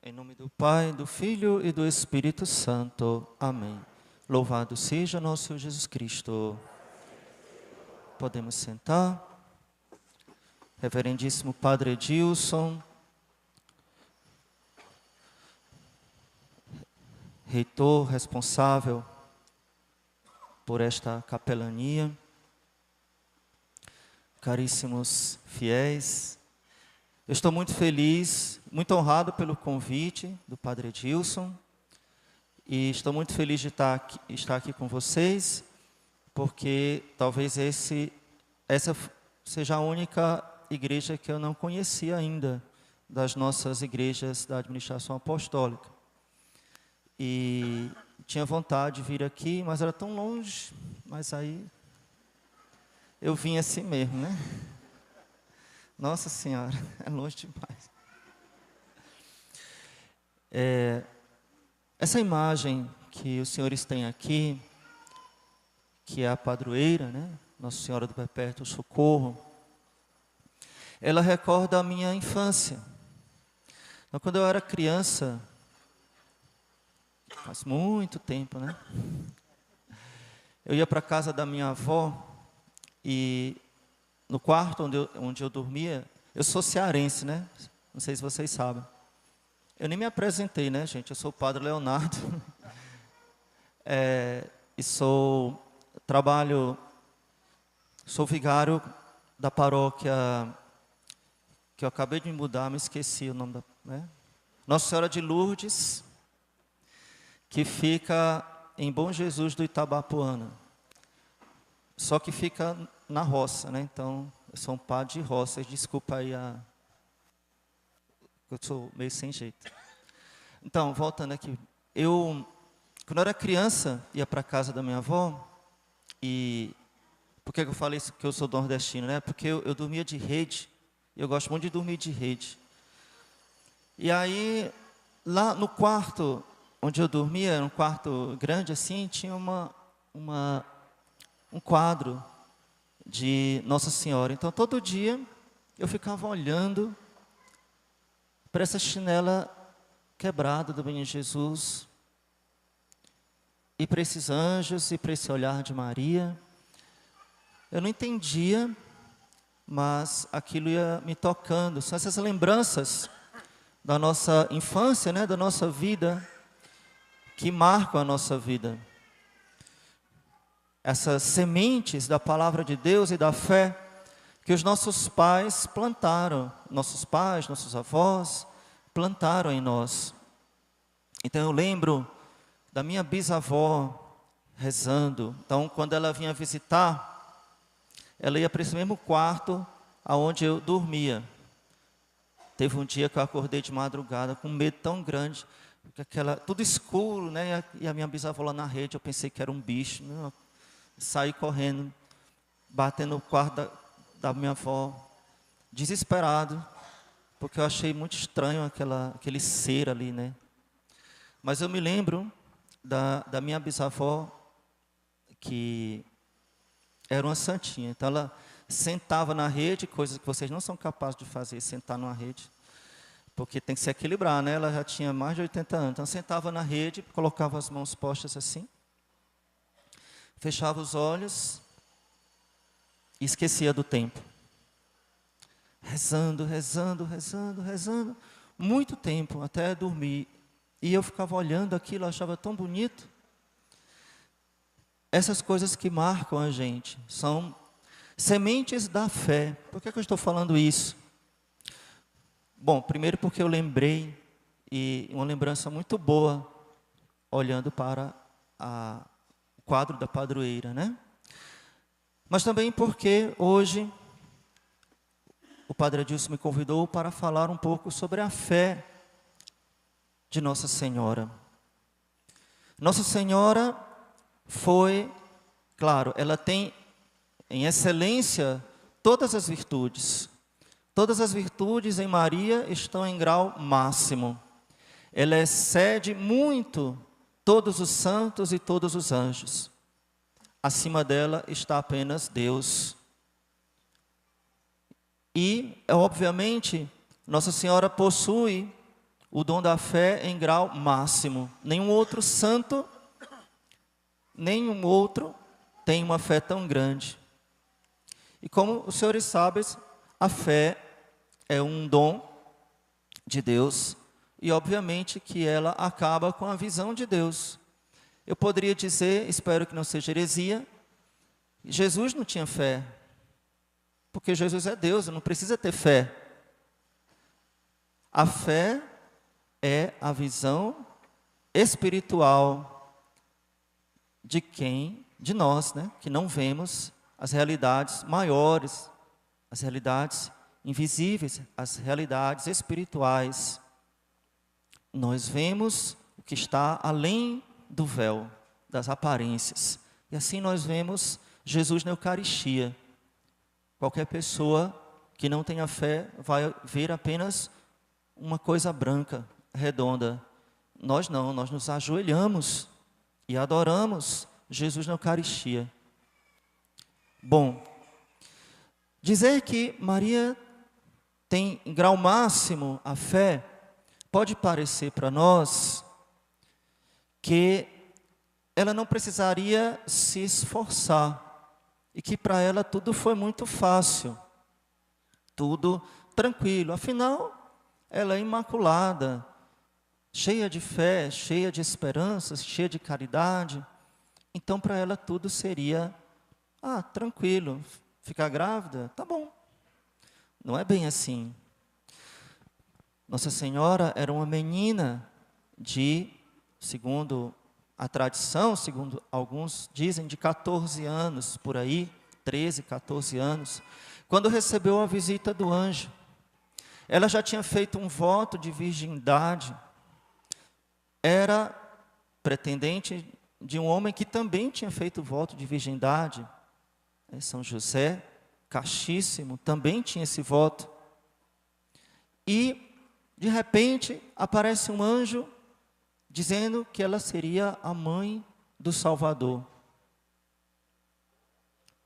Em nome do Pai, do Filho e do Espírito Santo. Amém. Louvado seja nosso Senhor Jesus Cristo. Podemos sentar. Reverendíssimo Padre Edilson, reitor responsável por esta capelania, caríssimos fiéis, eu estou muito feliz, muito honrado pelo convite do Padre Edilson e estou muito feliz de estar aqui com vocês, porque talvez essa seja a única igreja que eu não conhecia ainda, das nossas igrejas da administração apostólica. E tinha vontade de vir aqui, mas era tão longe, mas aí eu vim assim mesmo, né? Nossa Senhora, é longe demais. Essa imagem que os senhores têm aqui, que é a padroeira, né? Nossa Senhora do Perpétuo Socorro, ela recorda a minha infância. Então, quando eu era criança, faz muito tempo, né? Eu ia para a casa da minha avó e no quarto onde eu dormia, eu sou cearense, né? Não sei se vocês sabem. Eu nem me apresentei, né, gente? Eu sou o Padre Leonardo. Sou vigário da paróquia que eu acabei de me mudar, me esqueci o nome né? Nossa Senhora de Lourdes, que fica em Bom Jesus do Itabapoana. Só que fica na roça, né? Então, eu sou um padre de roça. Desculpa aí eu sou meio sem jeito. Então, voltando aqui. Quando eu era criança, ia para a casa da minha avó. E por que eu falei isso, que eu sou nordestino, né? Porque eu dormia de rede. E eu gosto muito de dormir de rede. E aí, lá no quarto onde eu dormia, era um quarto grande assim, tinha um quadro de Nossa Senhora. Então, todo dia, eu ficava olhando para essa chinela quebrada do Menino Jesus, e para esses anjos, e para esse olhar de Maria. Eu não entendia, mas aquilo ia me tocando. São essas lembranças da nossa infância, né, da nossa vida, que marcam a nossa vida. Essas sementes da palavra de Deus e da fé que os nossos pais plantaram, nossos pais, nossos avós plantaram em nós. Então eu lembro da minha bisavó rezando. Então, quando ela vinha visitar, ela ia para esse mesmo quarto aonde eu dormia. Teve um dia que eu acordei de madrugada com um medo tão grande, porque tudo escuro, né? E a minha bisavó lá na rede, eu pensei que era um bicho, né? Saí correndo, batendo no quarto da minha avó, desesperado, porque eu achei muito estranho aquele ser ali, né? Mas eu me lembro da minha bisavó, que era uma santinha. Então ela sentava na rede, coisas que vocês não são capazes de fazer, sentar numa rede, porque tem que se equilibrar, né? Ela já tinha mais de 80 anos. Então sentava na rede, colocava as mãos postas assim, fechava os olhos e esquecia do tempo. Rezando, rezando, rezando, rezando, muito tempo, até dormir. E eu ficava olhando aquilo, achava tão bonito. Essas coisas que marcam a gente são sementes da fé. Por que eu estou falando isso? Bom, primeiro porque eu lembrei, e uma lembrança muito boa, olhando para o quadro da padroeira, né? Mas também porque hoje o Padre Edilson me convidou para falar um pouco sobre a fé de Nossa Senhora. Nossa Senhora foi, claro, ela tem em excelência todas as virtudes. Todas as virtudes em Maria estão em grau máximo. Ela excede muito todos os santos e todos os anjos. Acima dela está apenas Deus. E, obviamente, Nossa Senhora possui o dom da fé em grau máximo. Nenhum outro santo, nenhum outro tem uma fé tão grande. E como os senhores sabem, a fé é um dom de Deus e obviamente que ela acaba com a visão de Deus. Eu poderia dizer, espero que não seja heresia, Jesus não tinha fé, porque Jesus é Deus, não precisa ter fé. A fé é a visão espiritual de quem? De nós, né? Que não vemos as realidades maiores, as realidades invisíveis, as realidades espirituais. Nós vemos o que está além do véu, das aparências. E assim nós vemos Jesus na Eucaristia. Qualquer pessoa que não tenha fé vai ver apenas uma coisa branca, redonda. Nós não, nós nos ajoelhamos e adoramos Jesus na Eucaristia. Bom, dizer que Maria tem em grau máximo a fé, pode parecer para nós que ela não precisaria se esforçar e que para ela tudo foi muito fácil, tudo tranquilo. Afinal, ela é imaculada, cheia de fé, cheia de esperanças, cheia de caridade. Então, para ela tudo seria, tranquilo, ficar grávida, tá bom. Não é bem assim. Nossa Senhora era uma menina segundo a tradição, segundo alguns dizem, de 14 anos, por aí, 13, 14 anos, quando recebeu a visita do anjo. Ela já tinha feito um voto de virgindade, era pretendente de um homem que também tinha feito voto de virgindade, São José, castíssimo, também tinha esse voto. E, de repente, aparece um anjo dizendo que ela seria a mãe do Salvador.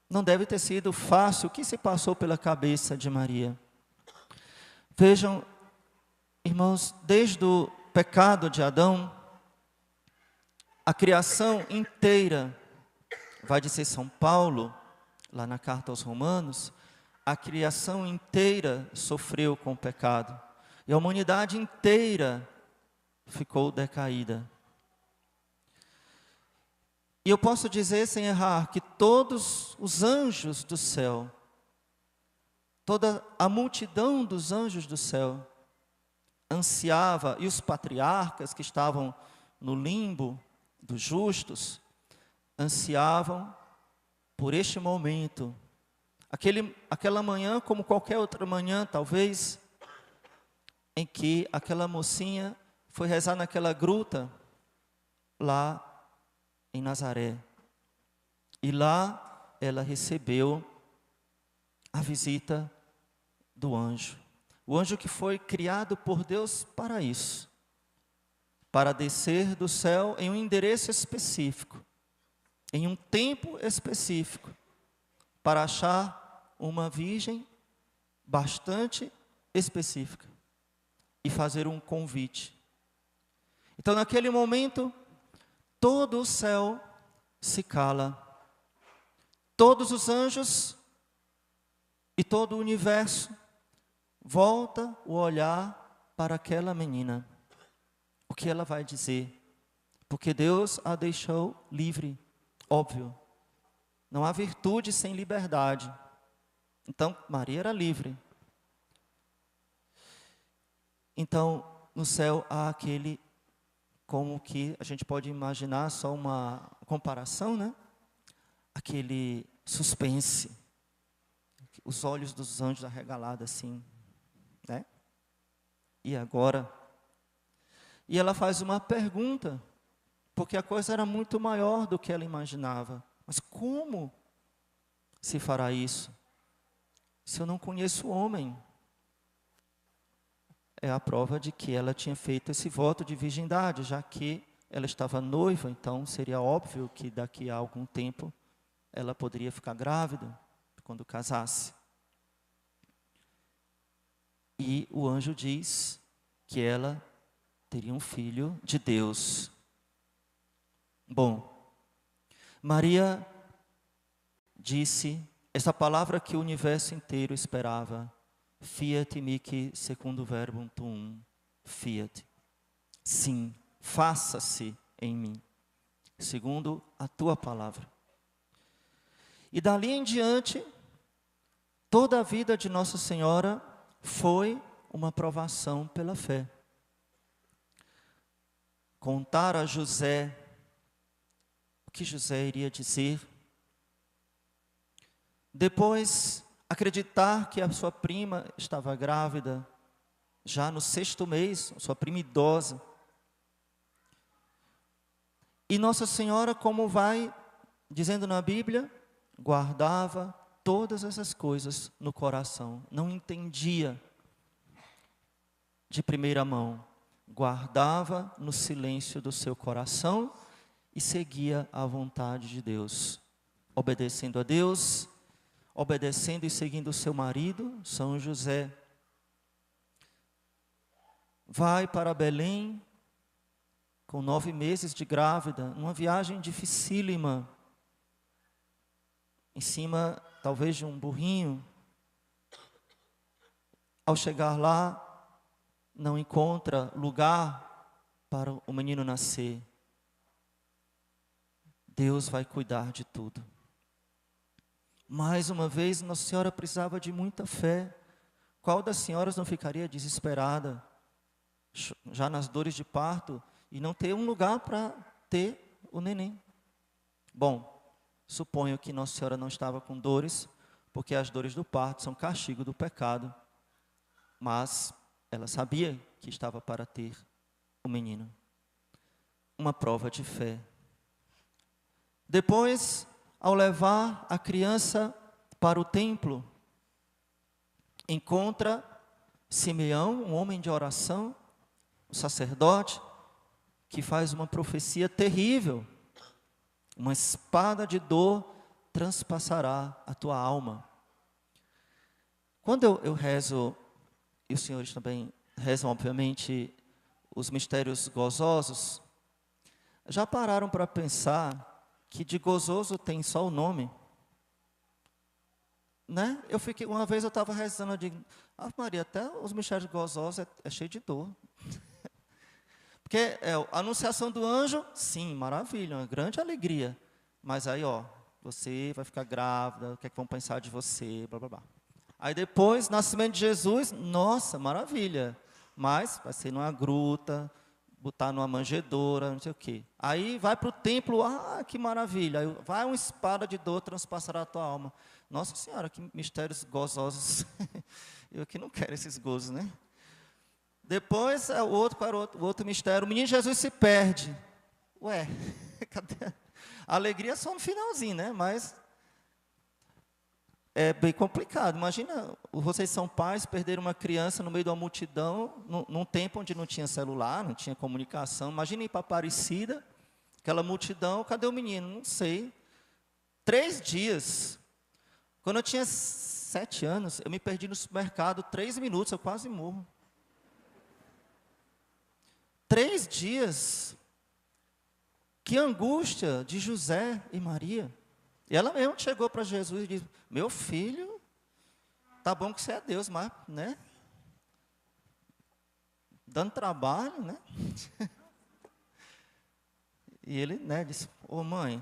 Não deve ter sido fácil. O que se passou pela cabeça de Maria? Vejam, irmãos, desde o pecado de Adão, a criação inteira, vai dizer São Paulo, lá na carta aos Romanos, a criação inteira sofreu com o pecado. E a humanidade inteira ficou decaída. E eu posso dizer sem errar que todos os anjos do céu, toda a multidão dos anjos do céu, ansiava, e os patriarcas que estavam no limbo dos justos, ansiavam por este momento. Aquela manhã, como qualquer outra manhã, talvez, em que aquela mocinha foi rezar naquela gruta, lá em Nazaré. E lá ela recebeu a visita do anjo. O anjo que foi criado por Deus para isso. Para descer do céu em um endereço específico. Em um tempo específico. Para achar uma virgem bastante específica. E fazer um convite. Então, naquele momento, todo o céu se cala. Todos os anjos e todo o universo volta o olhar para aquela menina. O que ela vai dizer? Porque Deus a deixou livre, óbvio. Não há virtude sem liberdade. Então, Maria era livre. Então, no céu há aquele, como que a gente pode imaginar, só uma comparação, né? Aquele suspense. Os olhos dos anjos arregalados assim, né? E agora? E ela faz uma pergunta, porque a coisa era muito maior do que ela imaginava. Mas como se fará isso? Se eu não conheço o homem? É a prova de que ela tinha feito esse voto de virgindade, já que ela estava noiva, então seria óbvio que daqui a algum tempo ela poderia ficar grávida quando casasse. E o anjo diz que ela teria um filho de Deus. Bom, Maria disse essa palavra que o universo inteiro esperava: Fiat mihi secundum verbum tuum, fiat. Sim, faça-se em mim, segundo a tua palavra. E dali em diante, toda a vida de Nossa Senhora foi uma provação pela fé. Contar a José o que José iria dizer. Depois, acreditar que a sua prima estava grávida, já no 6º mês, sua prima idosa. E Nossa Senhora, como vai dizendo na Bíblia, guardava todas essas coisas no coração. Não entendia de primeira mão. Guardava no silêncio do seu coração e seguia a vontade de Deus. Obedecendo a Deus, obedecendo e seguindo o seu marido, São José. Vai para Belém, com 9 meses de grávida, numa viagem dificílima, em cima, talvez, de um burrinho. Ao chegar lá, não encontra lugar para o menino nascer. Deus vai cuidar de tudo. Mais uma vez, Nossa Senhora precisava de muita fé. Qual das senhoras não ficaria desesperada, já nas dores de parto, e não ter um lugar para ter o neném? Bom, suponho que Nossa Senhora não estava com dores, porque as dores do parto são castigo do pecado. Mas ela sabia que estava para ter o menino. Uma prova de fé. Depois, ao levar a criança para o templo, encontra Simeão, um homem de oração, um sacerdote, que faz uma profecia terrível. Uma espada de dor transpassará a tua alma. Quando eu rezo, e os senhores também rezam, obviamente, os mistérios gozosos, já pararam para pensar que de gozoso tem só o nome? Né? Uma vez eu estava rezando, eu digo, Maria, até os mistérios gozosos é cheio de dor. Porque a anunciação do anjo, sim, maravilha, uma grande alegria. Mas aí, você vai ficar grávida, o que é que vão pensar de você, blá, blá, blá. Aí depois, nascimento de Jesus, nossa, maravilha. Mas vai ser numa gruta, botar numa manjedoura, não sei o quê. Aí vai para o templo, que maravilha. Aí vai uma espada de dor, transpassará a tua alma. Nossa Senhora, que mistérios gozosos. Eu que não quero esses gozos, né? Depois, o outro mistério, o menino Jesus se perde. Ué, cadê? A alegria é só no finalzinho, né? Mas é bem complicado. Imagina, vocês são pais, perderam uma criança no meio de uma multidão, num tempo onde não tinha celular, não tinha comunicação. Imagina ir para Aparecida, aquela multidão, cadê o menino? Não sei. 3 dias. Quando eu tinha 7 anos, eu me perdi no supermercado, 3 minutos, eu quase morro. 3 dias. Que angústia de José e Maria. E ela mesma chegou para Jesus e disse, meu filho, tá bom que você é Deus, mas, né? Dando trabalho, né? E ele, né, disse, ô mãe,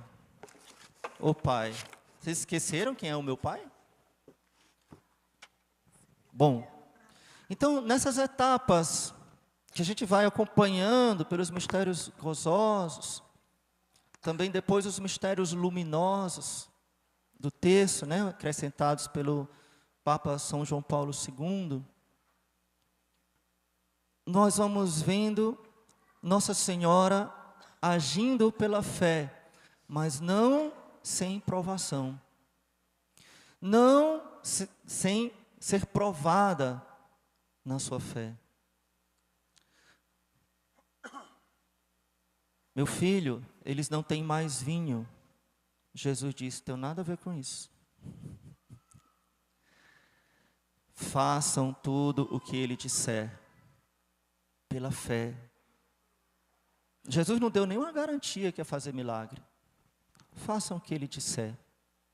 ô pai, vocês esqueceram quem é o meu pai? Bom, então, nessas etapas que a gente vai acompanhando pelos mistérios gozosos, também depois os mistérios luminosos do texto, né, acrescentados pelo Papa São João Paulo II, nós vamos vendo Nossa Senhora agindo pela fé, mas não sem provação, não sem ser provada na sua fé. Meu filho, eles não têm mais vinho. Jesus disse, não tem nada a ver com isso. Façam tudo o que ele disser, pela fé, Jesus não deu nenhuma garantia que ia fazer milagre. Façam o que ele disser.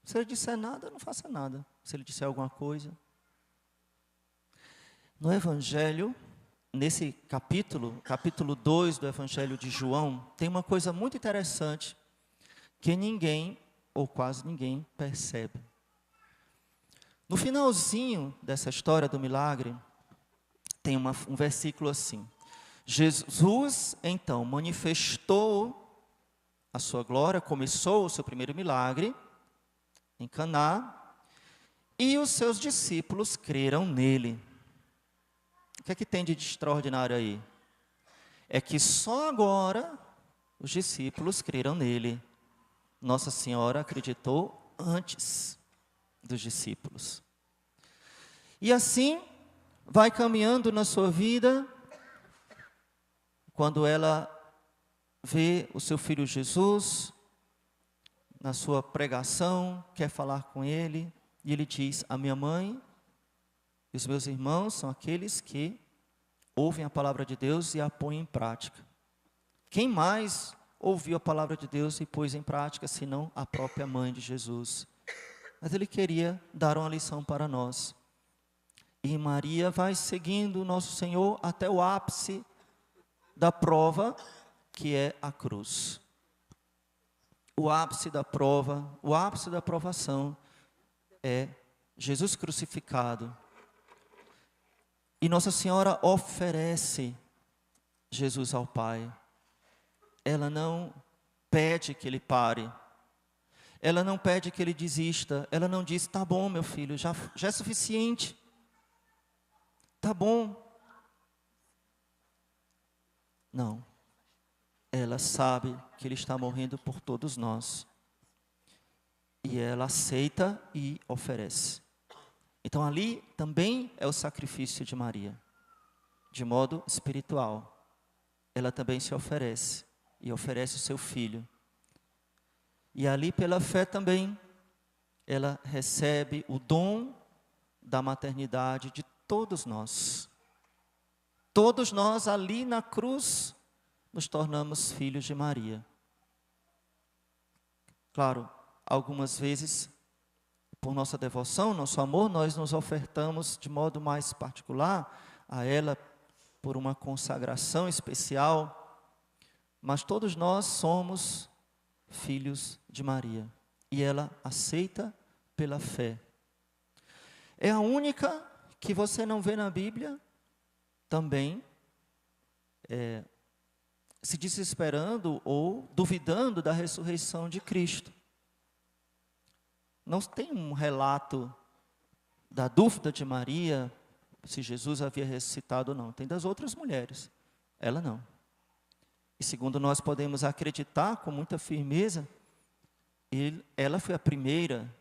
Se ele disser nada, não faça nada. Se ele disser alguma coisa. No Evangelho, nesse capítulo 2 do Evangelho de João, tem uma coisa muito interessante que ninguém, ou quase ninguém, percebe. No finalzinho dessa história do milagre, tem um versículo assim: Jesus, então, manifestou a sua glória, começou o seu primeiro milagre em Caná, e os seus discípulos creram nele. O que é que tem de extraordinário aí? É que só agora os discípulos creram nele. Nossa Senhora acreditou antes dos discípulos. E assim, vai caminhando na sua vida, quando ela vê o seu filho Jesus, na sua pregação, quer falar com ele, e ele diz: a minha mãe e os meus irmãos são aqueles que ouvem a palavra de Deus e a põem em prática. Quem mais ouviu a palavra de Deus e pôs em prática, senão a própria mãe de Jesus? Mas ele queria dar uma lição para nós. E Maria vai seguindo o nosso Senhor até o ápice da prova, que é a cruz. O ápice da prova, o ápice da provação é Jesus crucificado. E Nossa Senhora oferece Jesus ao Pai. Ela não pede que ele pare. Ela não pede que ele desista. Ela não diz: tá bom, meu filho, já é suficiente. Tá bom. Não. Ela sabe que ele está morrendo por todos nós. E ela aceita e oferece. Então ali também é o sacrifício de Maria, de modo espiritual. Ela também se oferece, e oferece o seu filho. E ali pela fé também, ela recebe o dom da maternidade de todos nós. Todos nós ali na cruz nos tornamos filhos de Maria. Claro, algumas vezes, por nossa devoção, nosso amor, nós nos ofertamos de modo mais particular a ela por uma consagração especial, mas todos nós somos filhos de Maria, e ela aceita pela fé. É a única que você não vê na Bíblia também se desesperando ou duvidando da ressurreição de Cristo. Não tem um relato da dúvida de Maria, se Jesus havia ressuscitado ou não. Tem das outras mulheres, ela não. E segundo nós podemos acreditar com muita firmeza, ela foi a primeira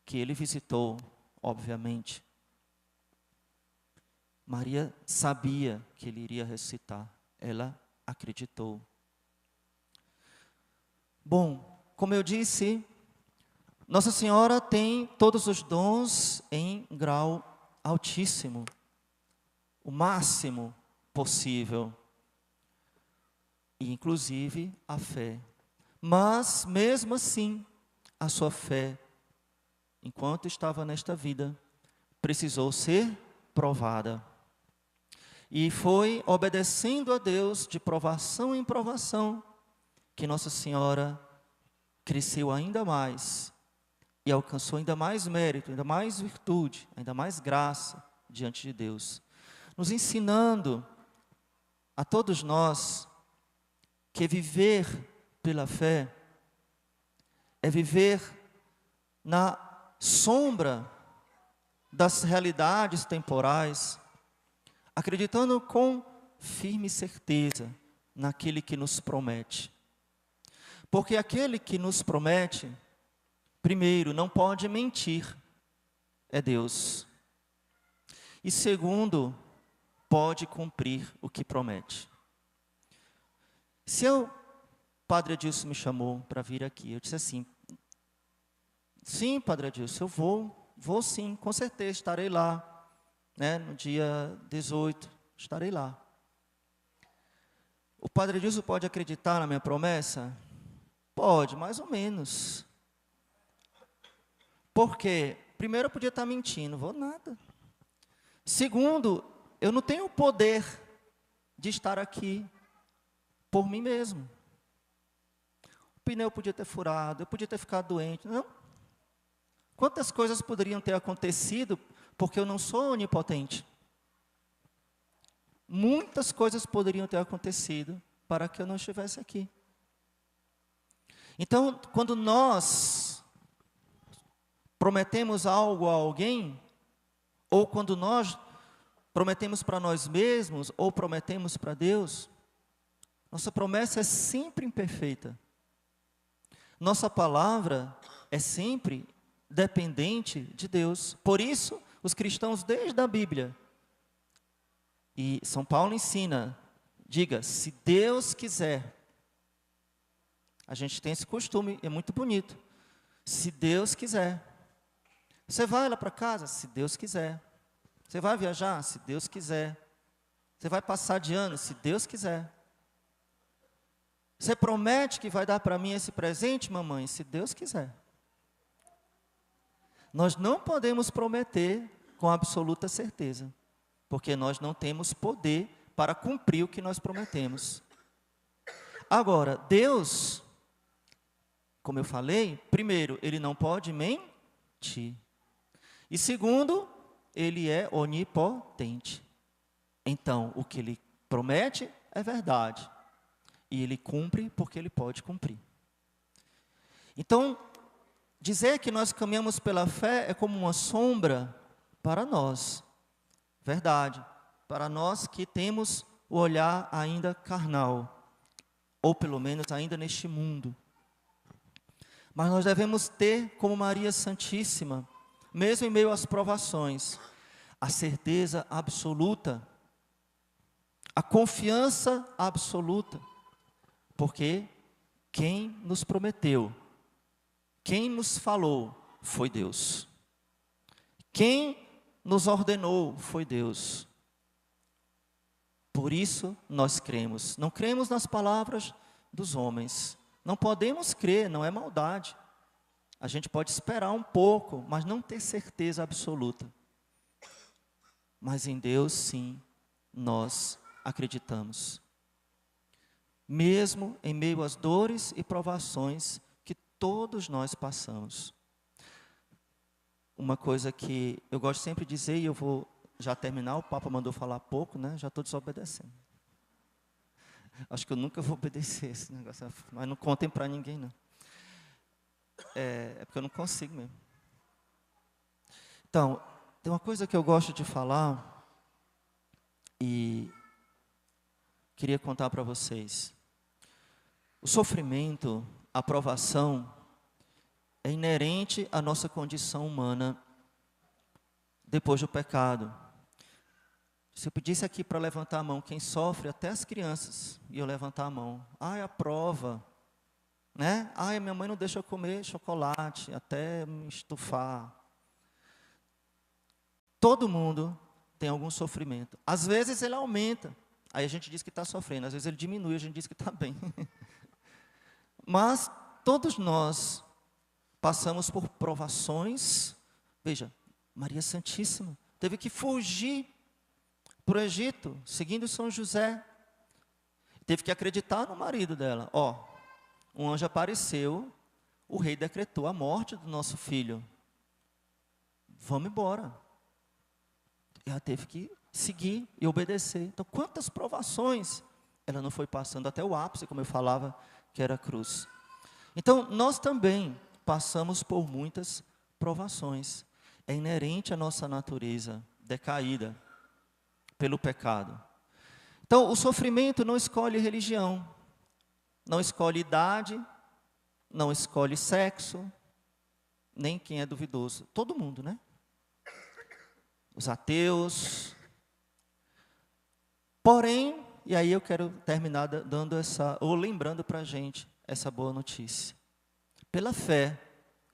que ele visitou, obviamente. Maria sabia que ele iria ressuscitar, ela acreditou. Bom, como eu disse, Nossa Senhora tem todos os dons em grau altíssimo, o máximo possível, e inclusive a fé. Mas, mesmo assim, a sua fé, enquanto estava nesta vida, precisou ser provada. E foi obedecendo a Deus de provação em provação que Nossa Senhora cresceu ainda mais e alcançou ainda mais mérito, ainda mais virtude, ainda mais graça diante de Deus, nos ensinando a todos nós que viver pela fé é viver na sombra das realidades temporais, acreditando com firme certeza naquele que nos promete. Porque aquele que nos promete, primeiro, não pode mentir, é Deus. E segundo, pode cumprir o que promete. Se Padre Adilson me chamou para vir aqui, eu disse assim: sim, Padre Adilson, eu vou sim, com certeza estarei lá, né, no dia 18, estarei lá. O Padre Edilson pode acreditar na minha promessa? Pode, mais ou menos. Por quê? Primeiro, eu podia estar mentindo, vou nada. Segundo, eu não tenho o poder de estar aqui por mim mesmo. O pneu podia ter furado, eu podia ter ficado doente. Não. Quantas coisas poderiam ter acontecido porque eu não sou onipotente? Muitas coisas poderiam ter acontecido para que eu não estivesse aqui. Então, quando nós prometemos algo a alguém, ou quando nós prometemos para nós mesmos, ou prometemos para Deus, nossa promessa é sempre imperfeita. Nossa palavra é sempre dependente de Deus. Por isso, os cristãos desde a Bíblia, e São Paulo ensina, diga, se Deus quiser. A gente tem esse costume, é muito bonito. Se Deus quiser. Você vai lá para casa? Se Deus quiser. Você vai viajar? Se Deus quiser. Você vai passar de ano? Se Deus quiser. Você promete que vai dar para mim esse presente, mamãe? Se Deus quiser. Nós não podemos prometer com absoluta certeza, porque nós não temos poder para cumprir o que nós prometemos. Agora, Deus, como eu falei, primeiro, Ele não pode mentir. E segundo, Ele é onipotente. Então, o que Ele promete é verdade. E Ele cumpre porque Ele pode cumprir. Então, dizer que nós caminhamos pela fé é como uma sombra para nós. Verdade. Para nós que temos o olhar ainda carnal. Ou pelo menos ainda neste mundo. Mas nós devemos ter, como Maria Santíssima, mesmo em meio às provações, a certeza absoluta, a confiança absoluta. Porque quem nos prometeu, quem nos falou, foi Deus. Quem nos ordenou, foi Deus. Por isso nós cremos. Não cremos nas palavras dos homens. Não podemos crer, não é maldade. A gente pode esperar um pouco, mas não ter certeza absoluta. Mas em Deus, sim, nós acreditamos. Mesmo em meio às dores e provações que todos nós passamos. Uma coisa que eu gosto sempre de dizer, e eu vou já terminar, o Papa mandou falar pouco, né? Já estou desobedecendo. Acho que eu nunca vou obedecer esse negócio, mas não contem para ninguém, não. É porque eu não consigo mesmo. Então, tem uma coisa que eu gosto de falar, e queria contar para vocês. O sofrimento, a provação, é inerente à nossa condição humana depois do pecado. Se eu pedisse aqui para levantar a mão, quem sofre, até as crianças, e eu levantar a mão. Ai, a prova, né? Ai, minha mãe não deixa eu comer chocolate, até me estufar. Todo mundo tem algum sofrimento. Às vezes ele aumenta, aí a gente diz que está sofrendo. Às vezes ele diminui, a gente diz que está bem. Mas todos nós passamos por provações. Veja, Maria Santíssima teve que fugir para o Egito, seguindo São José. Teve que acreditar no marido dela. Um anjo apareceu, o rei decretou a morte do nosso filho. Vamos embora. Ela teve que seguir e obedecer. Então, quantas provações ela não foi passando até o ápice, como eu falava, que era a cruz. Então, nós também passamos por muitas provações. É inerente à nossa natureza decaída pelo pecado. Então, o sofrimento não escolhe religião, não escolhe idade, não escolhe sexo, nem quem é duvidoso. Todo mundo, né? Os ateus. Porém, e aí eu quero terminar dando ou lembrando para a gente essa boa notícia. Pela fé,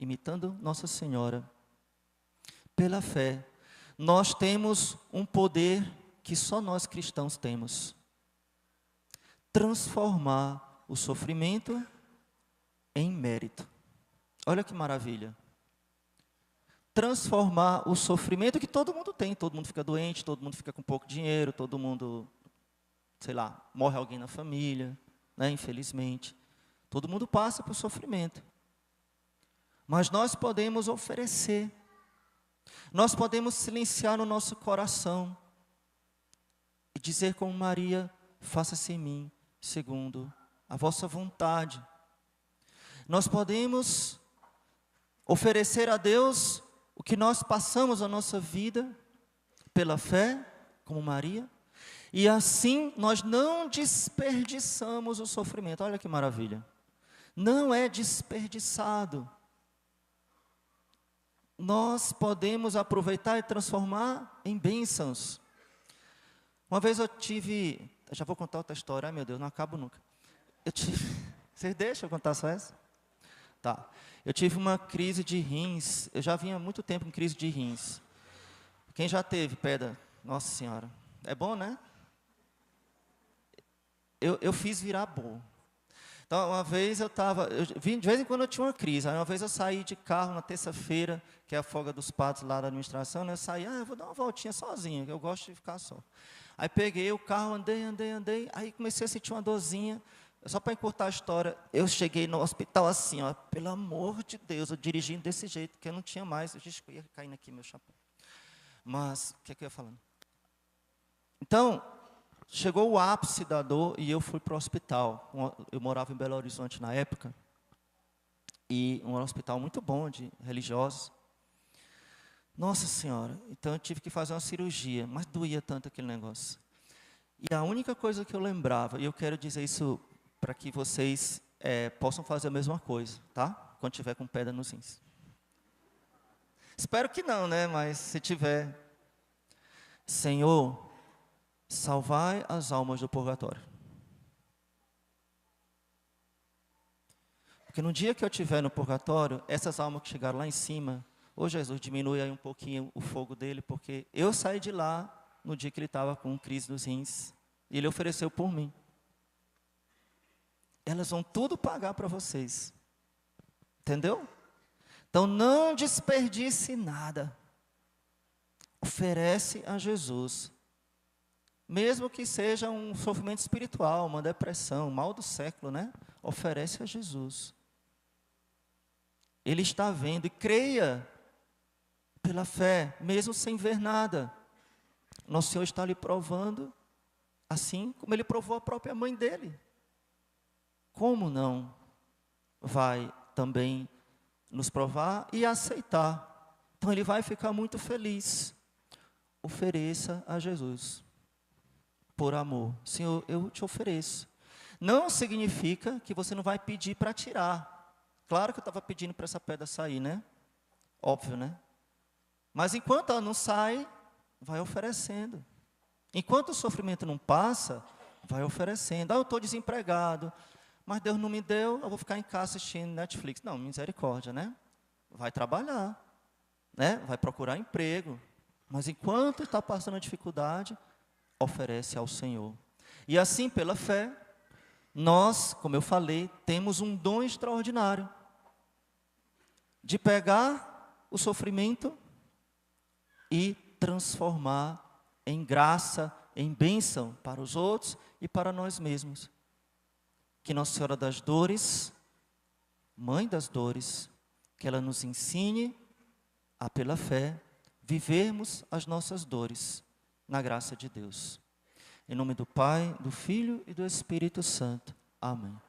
imitando Nossa Senhora, pela fé, nós temos um poder que só nós cristãos temos. transformar o sofrimento em mérito. Olha que maravilha. Transformar o sofrimento que todo mundo tem. Todo mundo fica doente, todo mundo fica com pouco dinheiro, todo mundo, sei lá, morre alguém na família, né, infelizmente. Todo mundo passa por sofrimento. Mas nós podemos oferecer. Nós podemos silenciar no nosso coração e dizer como Maria: faça-se em mim segundo a vossa vontade. Nós podemos oferecer a Deus o que nós passamos na nossa vida pela fé, como Maria, e assim nós não desperdiçamos o sofrimento. Olha que maravilha. Não é desperdiçado. Nós podemos aproveitar e transformar em bênçãos. Uma vez eu já vou contar outra história, ai meu Deus, não acabo nunca. Vocês deixam eu contar só essa? Tá. Eu tive uma crise de rins, eu já vinha há muito tempo em crise de rins. Quem já teve pedra? Nossa Senhora, é bom, né? Eu fiz virar bom. Então, uma vez de vez em quando eu tinha uma crise. Aí uma vez eu saí de carro na terça-feira, que é a folga dos padres lá da administração, né? Eu saí, eu vou dar uma voltinha sozinho, que eu gosto de ficar só. Aí peguei o carro, andei, aí comecei a sentir uma dorzinha. Só para encurtar a história, eu cheguei no hospital assim, ó, pelo amor de Deus, eu dirigindo desse jeito, que eu não tinha mais, eu ia caindo aqui meu chapéu. Mas, o que é que eu ia falando? Então, chegou o ápice da dor e eu fui para o hospital. Eu morava em Belo Horizonte na época, e um hospital muito bom, de religiosos. Nossa Senhora, então eu tive que fazer uma cirurgia, mas doía tanto aquele negócio. E a única coisa que eu lembrava, e eu quero dizer isso para que vocês possam fazer a mesma coisa, tá? Quando tiver com pedra nos rins. Espero que não, né? Mas se tiver, Senhor, salvai as almas do purgatório. Porque no dia que eu estiver no purgatório, essas almas que chegaram lá em cima, ô Jesus, diminui aí um pouquinho o fogo dele, porque eu saí de lá no dia que ele estava com crise dos rins, e ele ofereceu por mim. Elas vão tudo pagar para vocês. Entendeu? Então não desperdice nada. Oferece a Jesus. Mesmo que seja um sofrimento espiritual, uma depressão, um mal do século, né? Oferece a Jesus. Ele está vendo, e creia pela fé, mesmo sem ver nada. Nosso Senhor está lhe provando, assim como Ele provou a própria mãe dele. Como não vai também nos provar e aceitar? Então Ele vai ficar muito feliz. Ofereça a Jesus. Por amor. Senhor, eu te ofereço. Não significa que você não vai pedir para tirar. Claro que eu estava pedindo para essa pedra sair, né? Óbvio, né? Mas enquanto ela não sai, vai oferecendo. Enquanto o sofrimento não passa, vai oferecendo. Eu estou desempregado, mas Deus não me deu, eu vou ficar em casa assistindo Netflix. Não, misericórdia, né? Vai trabalhar, né? Vai procurar emprego. Mas enquanto está passando a dificuldade, oferece ao Senhor. E assim, pela fé, nós, como eu falei, temos um dom extraordinário de pegar o sofrimento e transformar em graça, em bênção para os outros e para nós mesmos. Que Nossa Senhora das Dores, Mãe das Dores, que ela nos ensine a, pela fé, vivermos as nossas dores na graça de Deus. Em nome do Pai, do Filho e do Espírito Santo. Amém.